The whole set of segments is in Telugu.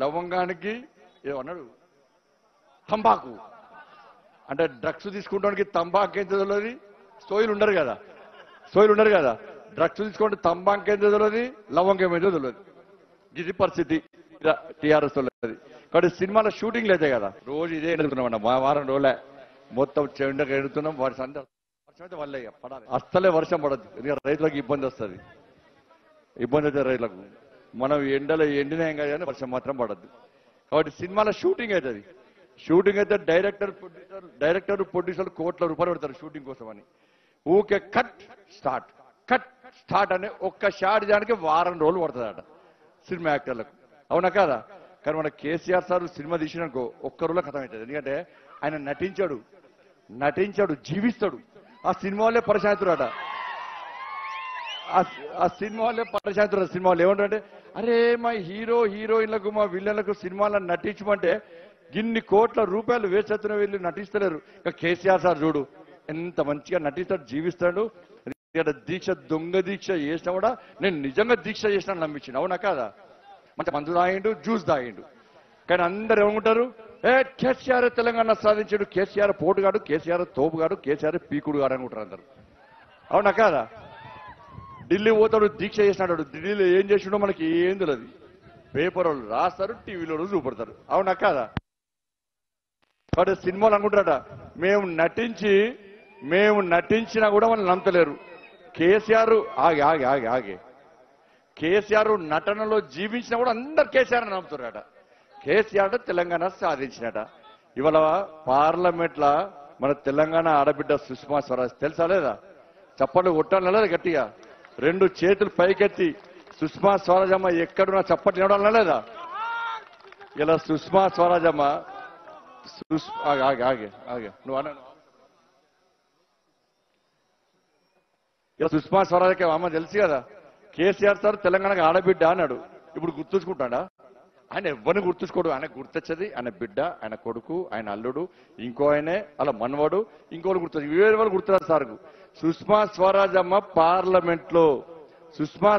లవంగానికి ఏమన్నాడు తంబాకు అంటే డ్రగ్స్ తీసుకుంటానికి తంబాకు ఎంత తెలియదు సోయిలు ఉండరు కదా డ్రగ్స్ తీసుకుంటే తంబాకు ఎంత తెలియదు లవంగం ఏంటో తెలియదు ఇది పరిస్థితి టీఆర్ఎస్ వాళ్ళది కాబట్టి సినిమాల షూటింగ్ లేదే కదా రోజు ఇదే ఎడుతున్నాం వారం రోజులే మొత్తం చెండగా ఎడుతున్నాం వర్షం అయితే వల్లే పడాలి అస్సలే వర్షం పడద్దు ఎందుకంటే రైతులకు ఇబ్బంది వస్తుంది ఇబ్బంది అయితే రైతులకు మనం ఎండలో ఎండినాం కానీ వర్షం మాత్రం పడద్దు కాబట్టి సినిమాల షూటింగ్ అవుతుంది షూటింగ్ అయితే డైరెక్టర్ ప్రొడ్యూసర్ కోట్ల రూపాయలు పెడతారు షూటింగ్ కోసం అని ఊకే కట్ స్టార్ట్ అనే ఒక్క షాట్ దానికి వారం రోజులు పడుతుందట సినిమా యాక్టర్లకు అవునా కాదా కానీ మన కేసీఆర్ సార్ సినిమా తీసినాకో ఒక్క రోజులో ఖతం అవుతుంది ఎందుకంటే ఆయన నటించాడు జీవిస్తాడు ఆ సినిమా వాళ్ళే పరిశాంతురాట ఆ సినిమా వాళ్ళే పరిశాంతురాడు సినిమా వాళ్ళు ఏమంటారంటే అరే మా హీరోయిన్లకు మా విల్లన్లకు సినిమాలను నటించమంటే ఇన్ని కోట్ల రూపాయలు వేసెత్తున వీళ్ళు నటిస్తలేరు ఇక కేసీఆర్ సార్ చూడు ఎంత మంచిగా నటిస్తాడు జీవిస్తాడు దీక్ష దొంగ దీక్ష చేసినా కూడా నేను నిజంగా దీక్ష చేసినా నమ్మించిండు అవునా కాదా మంచి మందు తాగిండు జ్యూస్ తాగిండు కానీ అందరు ఏమంటారు కేసీఆర్ తెలంగాణ సాధించాడు కేసీఆర్ పోటుగాడు కేసీఆర్ తోపుగాడు కేసీఆర్ పీకుడు గాడు అనుకుంటారు అందరు అవునా కాదా ఢిల్లీ పోతాడు దీక్ష చేసినాడు ఢిల్లీలో ఏం చేసిండో మనకి ఏం తెలియదు పేపర్ వాళ్ళు రాస్తారు టీవీలో చూపెడతారు అవునా కాదా వాడు సినిమాలు అనుకుంటారట మేము నటించినా కూడా మనం నమ్మలేరు కేసీఆర్ ఆగే కేసీఆర్ నటనలో జీవించినా కూడా అందరు కేసీఆర్ నమ్ముతారట కేసీఆర్ తెలంగాణ సాధించినట ఇవాళ పార్లమెంట్ లా మన తెలంగాణ ఆడబిడ్డ సుష్మా స్వరాజ్ తెలుసా లేదా చప్పట్లు కొట్టాలి లేదా గట్టిగా రెండు చేతులు పైకెత్తి సుష్మా స్వరాజమ్మ ఎక్కడున్నా చప్పట్లు ఇవ్వడం లేదా ఇలా సుష్మా స్వరాజమ్మ ఆగే నువ్వు అన్నా ఇలా సుష్మా స్వరాజ్కి అమ్మ తెలుసు కదా కేసీఆర్ సార్ తెలంగాణకు ఆడబిడ్డ అన్నాడు ఇప్పుడు గుర్తుంచుకుంటాడా ఆయన ఎవరిని గుర్తుంచుకోడు ఆయన గుర్తొచ్చేది ఆయన బిడ్డ ఆయన కొడుకు ఆయన అల్లుడు ఇంకో ఆయనే అలా మనవడు ఇంకోటి గుర్తొచ్చు వేరే వాళ్ళు గుర్తున్నారు సార్కు సుష్మా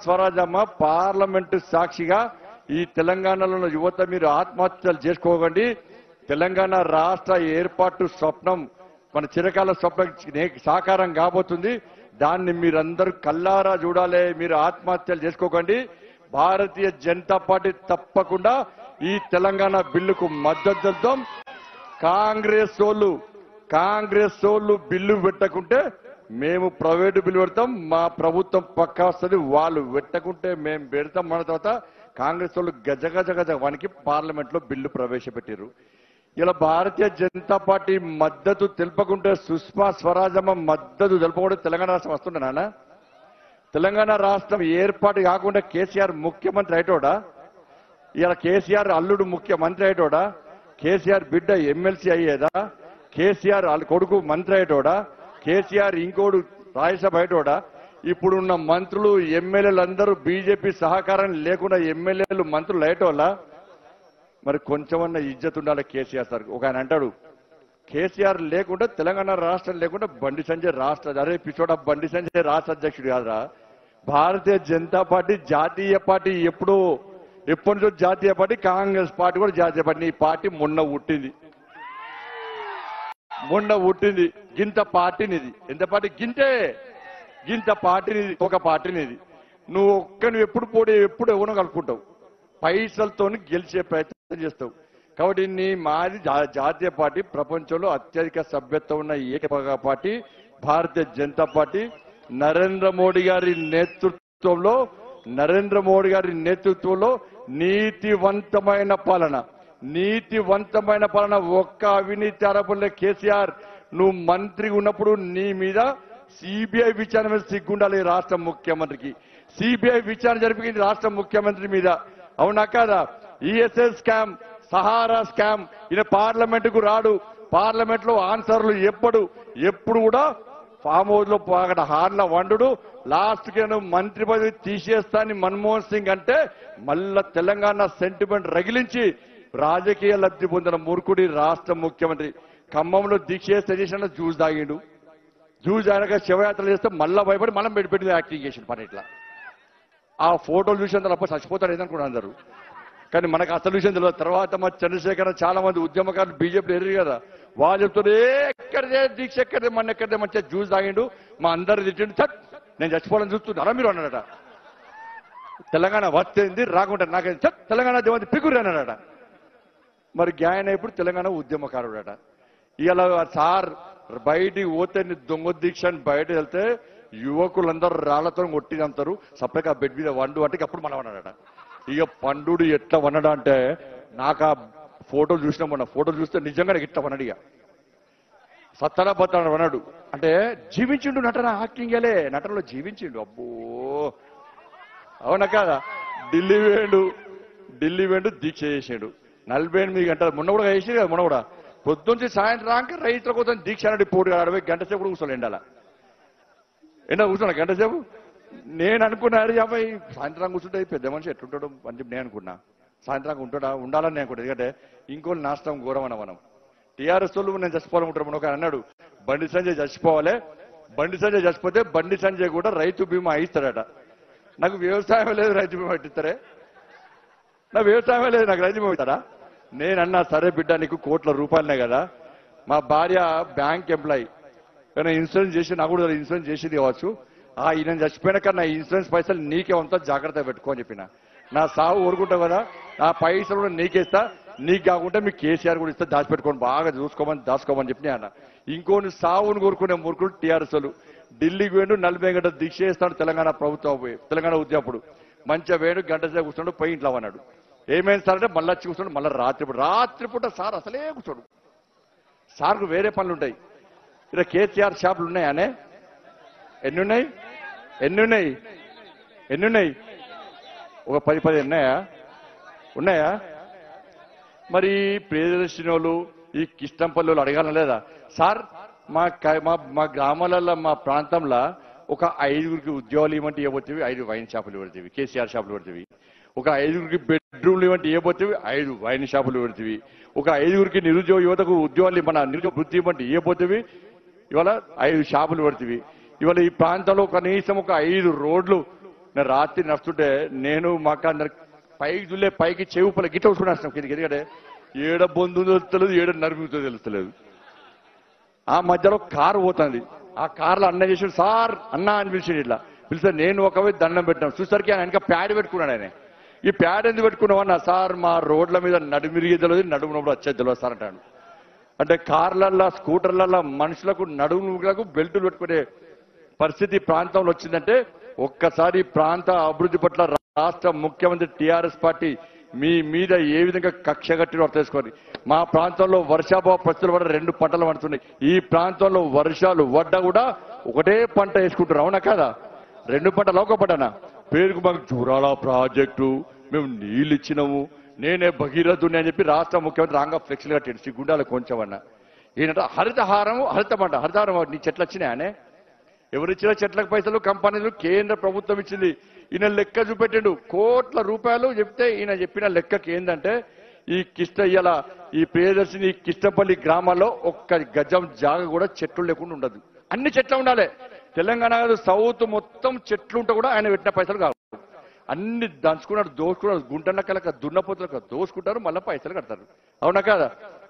స్వరాజమ్మ పార్లమెంట్ సాక్షిగా ఈ తెలంగాణలో యువత మీరు ఆత్మహత్యలు చేసుకోకండి తెలంగాణ రాష్ట్ర ఏర్పాటు స్వప్నం మన చిరకాల స్వప్నం సాకారం కాబోతుంది దాన్ని మీరందరూ కల్లారా చూడాలి మీరు ఆత్మహత్యలు చేసుకోకండి భారతీయ జనతా పార్టీ తప్పకుండా ఈ తెలంగాణ బిల్లుకు మద్దతు తెలుపుతాం కాంగ్రెస్ వాళ్ళు బిల్లు పెట్టకుంటే మేము ప్రైవేటు బిల్లు పెడతాం మా ప్రభుత్వం పక్కా వస్తుంది వాళ్ళు పెట్టకుంటే మేము పెడతాం మన తర్వాత కాంగ్రెస్ వాళ్ళు గజ వానికి పార్లమెంట్ లో బిల్లు ప్రవేశపెట్టారు ఇలా భారతీయ జనతా పార్టీ మద్దతు తెలుపకుంటే సుష్మా స్వరాజమ్మ మద్దతు తెలుపకుండా తెలంగాణ రాష్ట్రం వస్తుండే నాన్న తెలంగాణ రాష్ట్రం ఏర్పాటు కాకుండా కేసీఆర్ ముఖ్యమంత్రి అయిటోడా ఇలా కేసీఆర్ అల్లుడు ముఖ్యమంత్రి అయిటోడా కేసీఆర్ బిడ్డ ఎమ్మెల్సీ అయ్యేదా కేసీఆర్ కొడుకు మంత్రి అయిటోడా కేసీఆర్ ఇంకోడు రాజ్యసభ అయిటోడా ఇప్పుడున్న మంత్రులు ఎమ్మెల్యేలు అందరూ బీజేపీ సహకారం లేకుండా ఎమ్మెల్యేలు మంత్రులు అయ్యేటోళ్ళ మరి కొంచెమన్నా ఇజ్జత్ ఉండాలి కేసీఆర్ సార్ ఒక ఆయన అంటాడు కేసీఆర్ లేకుండా తెలంగాణ రాష్ట్రం లేకుండా బండి సంజయ్ అరే పిచ్చోడ బండి సంజయ్ రాష్ట్ర అధ్యక్షుడు కాదురా భారతీయ జనతా పార్టీ జాతీయ పార్టీ ఎప్పటి నుంచో జాతీయ పార్టీ కాంగ్రెస్ పార్టీ కూడా జాతీయ పార్టీ ఈ పార్టీ మొన్న పుట్టింది గింత పార్టీనిది ఎంత పార్టీ గింత పార్టీనిది ఒక పార్టీనిది నువ్వు ఎప్పుడు పోటీ ఎప్పుడు ఎవరో కలుపుకుంటావు పైసలతో గెలిచే ప్రయత్నం చేస్తావు కాబట్టి మాది జాతీయ పార్టీ ప్రపంచంలో అత్యధిక సభ్యత్వం ఉన్న ఏకైక పార్టీ భారతీయ జనతా పార్టీ నరేంద్ర మోడీ గారి నేతృత్వంలో నీతివంతమైన పాలన ఒక్క అవినీతి ఆరోపణలే కేసీఆర్ నువ్వు మంత్రి ఉన్నప్పుడు నీ మీద సిబిఐ విచారణ మీద సిగ్గుండాలి రాష్ట్ర ముఖ్యమంత్రికి సిబిఐ విచారణ జరిపింది రాష్ట్ర ముఖ్యమంత్రి మీద అవునా కాదా ఈఎస్ఎస్ స్కామ్ సహారా స్కామ్ ఈయన పార్లమెంట్ కు రాడు పార్లమెంట్ లో ఆన్సర్లు ఎప్పుడు కూడా ఫామ్ హౌస్ లో అక్కడ హార్ల వండు లాస్ట్ కి మంత్రి పదవి తీసేస్తాని మన్మోహన్ సింగ్ అంటే మళ్ళా తెలంగాణ సెంటిమెంట్ రగిలించి రాజకీయ లబ్ధి పొందిన మూర్ఖుడి రాష్ట్ర ముఖ్యమంత్రి ఖమ్మంలో దీక్ష చేసిన జ్యూస్ తాగిండు జ్యూస్ తాగక శివయాత్రలు చేస్తే మళ్ళా భయపడి మనం పెట్టి యాక్టింగ్ చేసిన పని ఇట్లా ఆ ఫోటోలు చూసి అందరూ అప్పుడు చచ్చిపోతారు ఏదనుకున్నారు అందరూ కానీ మనకు అసలు విషయం తెలియదు. తర్వాత మా చంద్రశేఖర్ చాలా మంది ఉద్యమకారులు బీజేపీ ఎదురు కదా, వాళ్ళు చెప్తారు ఎక్కడిదే దీక్ష ఎక్కడిదే మన ఎక్కడిదే మంచిగా జ్యూస్ తాగిండు మా అందరు తిట్టిండు, చట్ నేను చచ్చిపోవాలని చూస్తున్నారా మీరు అన్నాడట. తెలంగాణ వస్తేంది రాకుండా నాకు చట్ తెలంగాణ దేవంతి పిగురు అన్నాడట. మరి గ్యాయన్ ఇప్పుడు తెలంగాణ ఉద్యమకారుడట. ఇలా సార్ బయటికి పోతే దొంగ దీక్ష అని బయట వెళ్తే యువకులందరూ రాళ్లతో కొట్టినంటారు, సపరేట్గా బెడ్ మీద వండు అంటే అప్పుడు మనం అన్నాడట. ఇక పండు ఎట్లా వనడా అంటే నాకు ఆ ఫోటోలు చూసినా మొన్న ఫోటోలు చూస్తే నిజంగా ఇట్లా వనడు. ఇక సత్తరా బతాడు వనడు అంటే జీవించిండు నటన, యాక్టింగేలే నటనలో జీవించిండు. అబ్బో అవునా కాదా. ఢిల్లీ వేండు దీక్ష చేసాడు 48 గంటలు. మొన్న కూడా వేసి కదా, మొన్న కూడా పొద్దుంచి సాయంత్రం రాక రైతుల కోసం దీక్ష అన్నాడు. పోటీ 60 గంట సేపు కూడా కూర్చోలే ఎండ కూర్చున్నా గంట సేపు. నేను అనుకున్నా యాభై సాయంత్రం కూర్చుంటే పెద్ద మనిషి ఎట్లుంటాడు అని చెప్పి నేను అనుకున్నా. సాయంత్రం ఉంటాడా ఉండాలని నేను అనుకుంటా. ఎందుకంటే ఇంకోళ్ళు నాశనం ఘోరం అన్న మనం టీఆర్ఎస్ వాళ్ళు నేను చచ్చిపోవాలనుకుంటారు. మనం ఒక అన్నాడు బండి సంజయ్ చచ్చిపోవాలి, బండి సంజయ్ చచ్చిపోతే బండి సంజయ్ కూడా రైతు బీమా ఇస్తాడట. నాకు వ్యవసాయం లేదు రైతు బీమా ఇస్తారే, నా వ్యవసాయం లేదు నాకు రైతు బీమా ఇస్తారా. నేనన్నా సరే బిడ్డ నీకు కోట్ల రూపాయలనే కదా, మా భార్య బ్యాంక్ ఎంప్లాయీ కానీ ఇన్సూరెన్స్ చేసి నాకు కూడా ఇన్సూరెన్స్ చేసేది కావచ్చు, ఈయన చచ్చిపోయినాక నా ఇన్సూరెన్స్ పైసలు నీకే అంతా జాగ్రత్తగా పెట్టుకో అని చెప్పిన. నా సాగు ఊరుకుంటావు కదా, నా పైసలు కూడా నీకేస్తా, నీకు కాకుండా మీ కేసీఆర్ కూడా ఇస్తా, దాచిపెట్టుకోండి బాగా దాచుకోమని చెప్పి అన్న. ఇంకోని సావును కోరుకునే మూర్ఖులు టీఆర్ఎస్ వాళ్ళు. ఢిల్లీకి వేడు 40 గంటలు దీక్ష చేస్తాడు తెలంగాణ ప్రభుత్వం, తెలంగాణ ఉద్యమప్పుడు మంచిగా వేడు గంట సేపు కూర్చున్నాడు, పోయి ఇంట్లో అన్నాడు. ఏమైంది సార్ అంటే మళ్ళీ వచ్చి కూర్చోడు, మళ్ళీ రాత్రిపూట సార్ అసలే కూర్చోడు. సార్కు వేరే పనులు ఉంటాయి. ఇలా కేసీఆర్ షాపులు ఉన్నాయానే ఎన్నున్నాయి ఒక 10 ఉన్నాయా. మరి ప్రియదర్శిని వాళ్ళు ఈ కిష్టంపల్లి వాళ్ళు అడగాల లేదా సార్ మా గ్రామాలలో మా ప్రాంతంలో ఒక 5గురికి ఉద్యోగాలు ఇవ్వంటే ఇవ్వబోతేవి 5 వైన్ షాపులు పెడతావి, కేసీఆర్ షాపులు పెడతావి. ఒక 5గురికి బెడ్రూమ్లు ఇవ్వంటే ఇవ్వబోతేవి 5 వైన్ షాపులు పెడతావి. ఒక 5గురికి నిరుద్యోగ యువతకు ఉద్యోగాలు మన నిరుద్యోగ వృత్తి ఇవ్వంటే ఇవ్వబోతేవి ఇవాళ 5 షాపులు పెడతావి. ఇవాళ ఈ ప్రాంతంలో కనీసం ఒక 5 రోడ్లు నేను రాత్రి నడుస్తుంటే నేను మాకు అందరికి పైకి దుల్లే పైకి చెవుపల గిట్ట వస్తున్నాం కిందకి. ఎందుకంటే ఏడ బొందు తెలుస్తలేదు, ఏడ నరుముతో తెలుస్తలేదు. ఆ మధ్యలో కారు పోతుంది, ఆ కార్లో అన్న చేసాడు సార్ అన్న అని పిలిచాడు. ఇట్లా పిలిస్తే నేను ఒకవే దండం పెట్టాను. చూసరికి ఆయన వెనక ప్యాడ్ పెట్టుకున్నాడు. ఆయన ఈ ప్యాడ్ ఎందుకు పెట్టుకున్నావు అన్న, సార్ మా రోడ్ల మీద నడుమిరిగే తెలియదు, నడుమునప్పుడు వచ్చేది తెలియదు సార్ అంటాడు. అంటే కార్లల్లో స్కూటర్లలో మనుషులకు నడుములకు బెల్టులు పెట్టుకునే పరిస్థితి ప్రాంతంలో వచ్చిందంటే ఒక్కసారి ప్రాంత అభివృద్ధి పట్ల రాష్ట్ర ముఖ్యమంత్రి టీఆర్ఎస్ పార్టీ మీ మీద ఏ విధంగా కక్ష కట్టినో తెలుసుకోండి. మా ప్రాంతంలో వర్షాభావ పరిస్థితులు పడ 2 పంటలు పడుతున్నాయి. ఈ ప్రాంతంలో వర్షాలు పడ్డా కూడా ఒకటే పంట వేసుకుంటారు. అవునా కాదా. 2 పంటలు ఒక పంటనా. పేరుకు మాకు జూరాల ప్రాజెక్టు మేము నీళ్ళు ఇచ్చినాము, నేనే భగీరథుని అని చెప్పి రాష్ట్ర ముఖ్యమంత్రి రాంగా ఫ్లెక్స్లు కట్టాడు సిగ్గుండాలి కొంచెం అన్న. ఈయనట హరితహారము హరితహారం నీ చెట్లు వచ్చినాయనే, ఎవరిచ్చిన చెట్లకు పైసలు కంపెనీలు కేంద్ర ప్రభుత్వం ఇచ్చింది. ఈయన లెక్క చూపెట్టిండు కోట్ల రూపాయలు చెప్తే ఈయన చెప్పిన లెక్కకి ఏంటంటే ఈ ప్రియదర్శిని కిష్టపల్లి గ్రామాల్లో ఒక్క గజం జాగ కూడా చెట్లు లేకుండా ఉండదు. అన్ని చెట్లు ఉండాలి. తెలంగాణ సౌత్ మొత్తం చెట్లు ఉంటే కూడా ఆయన పెట్టిన పైసలు కావు. అన్ని దంచుకున్నాడు, దోసుకున్నాడు, గుంటనక్కలక దున్నపోతులకు దోసుకుంటారు, మళ్ళీ పైసలు కడతారు. అవునా కాదా.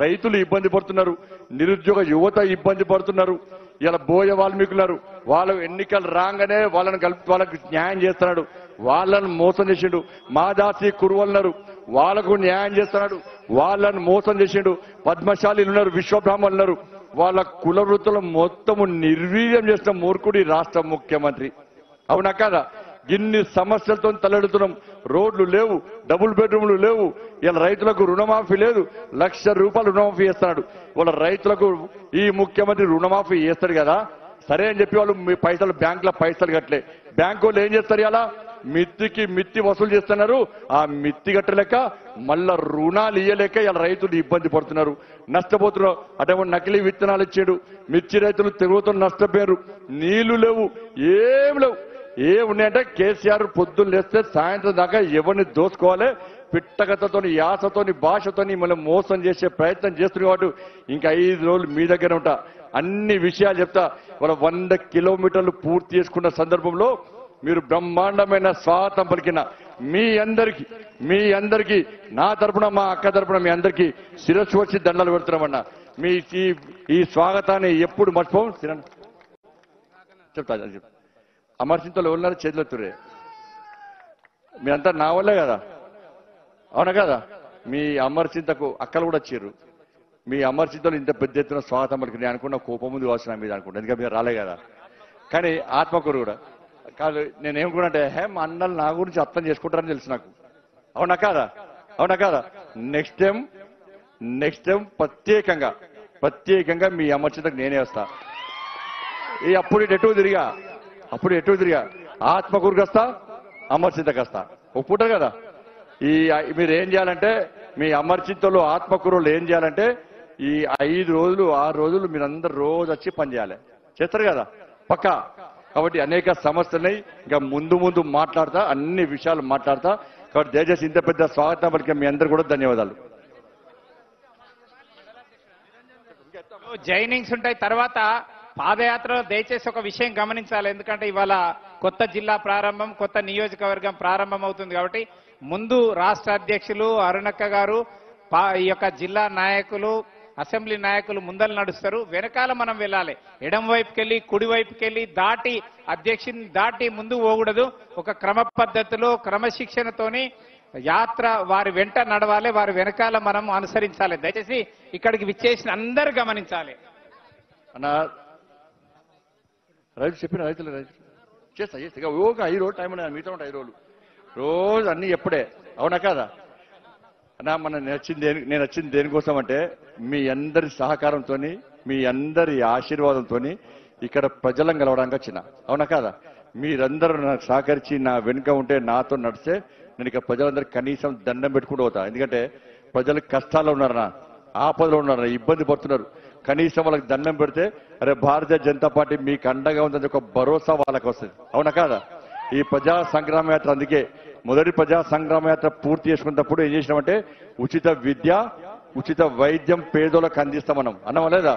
రైతులు ఇబ్బంది పడుతున్నారు, నిరుద్యోగ యువత ఇబ్బంది పడుతున్నారు. ఇలా బోయ వాల్మీకున్నారు, వాళ్ళు ఎన్నికలు రాగానే వాళ్ళని కలిపి వాళ్ళకి న్యాయం చేస్తున్నాడు, వాళ్ళని మోసం చేసిండు. మాదాసి కురువలున్నారు, వాళ్ళకు న్యాయం చేస్తున్నాడు, వాళ్ళని మోసం చేసిండు. పద్మశాలీలు ఉన్నారు, విశ్వబ్రాహ్మణులు ఉన్నారు, వాళ్ళ కుల వృత్తులు మొత్తము నిర్వీర్యం చేసిన మూర్ఖుడి రాష్ట్ర ముఖ్యమంత్రి. అవునా కాదా. ఇన్ని సమస్యలతో తలెడుతున్నాం. రోడ్లు లేవు, డబుల్ బెడ్రూమ్లు లేవు, ఇలా రైతులకు రుణమాఫీ లేదు. 1,00,000 రూపాయలు రుణమాఫీ చేస్తున్నాడు. వాళ్ళ రైతులకు ఈ ముఖ్యమంత్రి రుణమాఫీ చేస్తాడు కదా, సరే అని చెప్పి వాళ్ళు మీ పైసలు బ్యాంకులో పైసలు కట్టలే. బ్యాంకు వాళ్ళు ఏం చేస్తారు, ఇలా మిత్తి వసూలు చేస్తున్నారు. ఆ మిత్తి కట్టలేక మళ్ళా రుణాలు ఇయ్యలేక ఇలా రైతులు ఇబ్బంది పడుతున్నారు, నష్టపోతున్నారు. అటువంటి నకిలీ విత్తనాలు ఇచ్చాడు, మిర్చి రైతులు తిరుగుతున్న నష్టపోయారు. నీళ్లు లేవు, ఏం లేవు. ఉన్నాయంటే కేసీఆర్ పొద్దున్న లేస్తే సాయంత్రం దాకా ఎవరిని దోసుకోవాలి, పిట్టగతతోని యాసతోని భాషతోని మనం మోసం చేసే ప్రయత్నం చేస్తున్నారు. కాబట్టి ఇంకా 5 రోజులు మీ దగ్గర ఉంటా, అన్ని విషయాలు చెప్తా. వాళ్ళ 100 కిలోమీటర్లు పూర్తి చేసుకున్న సందర్భంలో మీరు బ్రహ్మాండమైన స్వాగతం పలికిన మీ అందరికీ నా తరపున మా అక్క తరపున మీ అందరికీ శిరస్సు వచ్చి దండాలు పెడుతున్నామన్నా. మీ ఈ స్వాగతాన్ని ఎప్పుడు మర్చిపోం. చెప్తా అమర్చింతలో ఉన్నారు చేతిలో తురే మీ అంతా నా వల్లే కదా, అవునా కదా? మీ అమర్చింతకు అక్కలు కూడా వచ్చారు. మీ అమర్చింతలు ఇంత పెద్ద ఎత్తున స్వాగతం పలికి నేను అనుకున్న కోపం ముందు కావచ్చు మీద అనుకుంటా, ఎందుకంటే మీరు రాలే కదా. కానీ ఆత్మకూరు కూడా కాదు. నేనేమనుకున్నాంటే మా అన్నలు నా గురించి అర్థం చేసుకుంటారని తెలుసు నాకు, అవునా కాదా? అవునా కాదా? నెక్స్ట్ టైం ప్రత్యేకంగా మీ అమర్చింతకు నేనే వస్తా. అప్పుడు ఎటు తిరిగా ఆత్మకూరుకి వస్తా, అమర్చింతకు వస్తా. ఒప్పుకుంటారు కదా? మీరు ఏం చేయాలంటే మీ అమర్చింతలో ఆత్మకూరులో ఏం చేయాలంటే ఈ 5 రోజులు 6 రోజులు మీరందరూ రోజు వచ్చి పనిచేయాలి. చేస్తారు కదా పక్కా. కాబట్టి అనేక సమస్యలున్నాయి, ఇంకా ముందు మాట్లాడతా, అన్ని విషయాలు మాట్లాడతా. కాబట్టి దయచేసి ఇంత పెద్ద స్వాగతం పలికే మీ అందరు కూడా ధన్యవాదాలు. జైనింగ్స్ ఉంటాయి. తర్వాత పాదయాత్రలో దయచేసి ఒక విషయం గమనించాలి. ఎందుకంటే ఇవాళ కొత్త జిల్లా ప్రారంభం, కొత్త నియోజకవర్గం ప్రారంభం అవుతుంది. కాబట్టి ముందు రాష్ట్ర అధ్యక్షులు అరుణక్క గారు, ఈ యొక్క జిల్లా నాయకులు, అసెంబ్లీ నాయకులు ముందలు నడుస్తారు, వెనకాల మనం వెళ్ళాలి. ఎడం వైపుకెళ్ళి కుడి వైపుకెళ్ళి అధ్యక్షుని దాటి ముందు పోకూడదు. ఒక క్రమ పద్ధతిలో క్రమశిక్షణతోని యాత్ర వారి వెంట నడవాలి, వారి వెనకాల మనం అనుసరించాలి. దయచేసి ఇక్కడికి విచ్చేసిన అందరూ గమనించాలి. అన్న రైతులు చేస్తా 5 రోజులు టైం ఉన్నాయి, మీతో 5 రోజులు రోజు అన్ని ఎప్పుడే, అవునా కాదా? అన్నా నేను వచ్చింది దేనికోసం అంటే మీ అందరి సహకారంతో, మీ అందరి ఆశీర్వాదంతో ఇక్కడ ప్రజలను కలవడానికి వచ్చిన, అవునా కాదా? మీరందరూ నాకు సహకరించి నా వెనుక ఉంటే, నాతో నడిస్తే నేను ఇక్కడ ప్రజలందరూ కనీసం దండం పెట్టుకుంటూ పోతా. ఎందుకంటే ప్రజలు కష్టాల్లో ఉన్నారన్నా, ఆపదలో ఉన్నారన్నా, ఇబ్బంది పడుతున్నారు. కనీసం వాళ్ళకి దండం పెడితే అరే భారతీయ జనతా పార్టీ మీకు అండగా ఉందని ఒక భరోసా వాళ్ళకి వస్తుంది, అవునా కాదా? ఈ ప్రజా సంగ్రామ యాత్ర, అందుకే మొదటి ప్రజా సంగ్రామ యాత్ర పూర్తి చేసుకున్నప్పుడు ఏం చేసినామంటే ఉచిత విద్య, ఉచిత వైద్యం పేదోళ్ళకి అందిస్తామన్నాం, అన్నాం లేదా?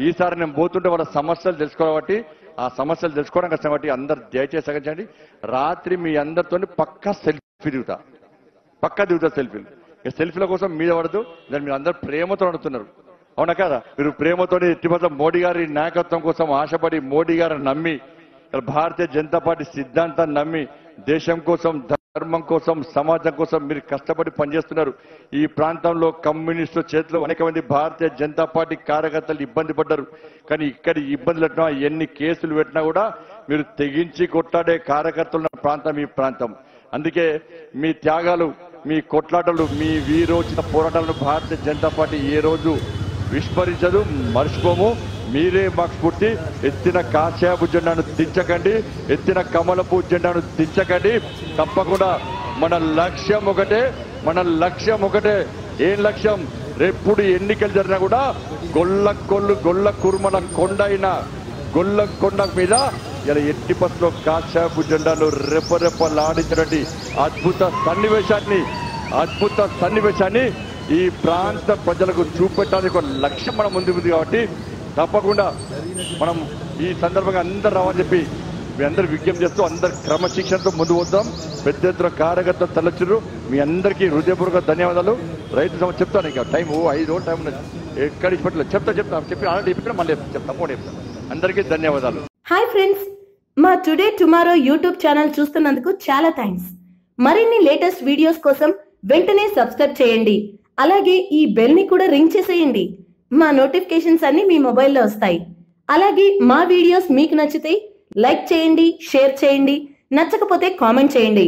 ఈసారి నేను పోతుంటే వాళ్ళ సమస్యలు తెలుసుకోవాలి, ఆ సమస్యలు తెలుసుకోవడం కష్టం కాబట్టి అందరు దయచేసి సహకరించండి. రాత్రి మీ అందరితో పక్కా సెల్ఫీ దిగుతా సెల్ఫీలు. సెల్ఫీల కోసం మీద పడదు, దాన్ని మీరు అందరు ప్రేమతో అడుగుతున్నారు, అవునా కదా? మీరు ప్రేమతో ఎట్టిపట్ల మోడీ గారి నాయకత్వం కోసం ఆశపడి, మోడీ గారిని నమ్మి, భారతీయ జనతా పార్టీ సిద్ధాంతాన్ని నమ్మి, దేశం కోసం, ధర్మం కోసం, సమాజం కోసం మీరు కష్టపడి పనిచేస్తున్నారు. ఈ ప్రాంతంలో కమ్యూనిస్టు చేతిలో అనేక మంది భారతీయ జనతా పార్టీ కార్యకర్తలు ఇబ్బంది పడ్డారు. కానీ ఇక్కడ ఇబ్బందులు పెట్టినా, ఎన్ని కేసులు పెట్టినా కూడా మీరు తెగించి కొట్లాడే కార్యకర్తలు ఉన్న ప్రాంతం ఈ ప్రాంతం. అందుకే మీ త్యాగాలు, మీ కొట్లాటలు, మీ వీరోచిత పోరాటాలను భారతీయ జనతా పార్టీ ఏ రోజు విస్మరించదు, మర్చిపోము. మీరే మాకు స్ఫూర్తి. ఎత్తిన కాషాయపు జెండాను దించకండి, ఎత్తిన కమలపు జెండాను దించకండి. తప్పకుండా మన లక్ష్యం ఒకటే. ఏం లక్ష్యం? రేపుడు ఎన్నికలు జరిగినా కూడా గొల్ల కుర్మల కొండ అయిన గొల్లం కొండ మీద ఇలా ఎట్టి బస్సులో కాషాయపు జెండాను రెప్పలాడించినటువంటి అద్భుత సన్నివేశాన్ని ఈ ప్రాంత ప్రజలకు చూపెట్టడానికి ఒక లక్ష్యం మన ముందు ఉంది. కాబట్టి తప్పకుండా మనం ఈ సందర్భంగా అందరు రావని చెప్పి మీ అందరు విజ్ఞప్తి చేస్తూ అందరు క్రమశిక్షణతో ముందు పోతాం. పెద్ద ఎత్తున కార్యకర్తలు తలొచ్చారు. మీ అందరికీ హృదయపూర్వక ధన్యవాదాలు. రైతు సమస్య చెప్తాను, ఇక టైం 5 రోజులు టైం ఉన్నది. ఎక్కడికి పెట్టలేదు చెప్పి ఆల్రెడీ చెప్పిన మళ్ళీ తప్పకుండా చెప్తాను. అందరికీ ధన్యవాదాలు. హాయ్ ఫ్రెండ్స్, మా టుడే టుమారో యూట్యూబ్ ఛానల్ చూస్తున్నందుకు చాలా థ్యాంక్స్. మరిన్ని లేటెస్ట్ వీడియోస్ కోసం వెంటనే సబ్స్క్రైబ్ చేయండి. అలాగే ఈ బెల్ ని కూడా రింగ్ చేసేయండి. మా నోటిఫికేషన్స్ అన్ని మీ మొబైల్లో వస్తాయి. అలాగే మా వీడియోస్ మీకు నచ్చితే లైక్ చేయండి, షేర్ చేయండి, నచ్చకపోతే కామెంట్ చేయండి.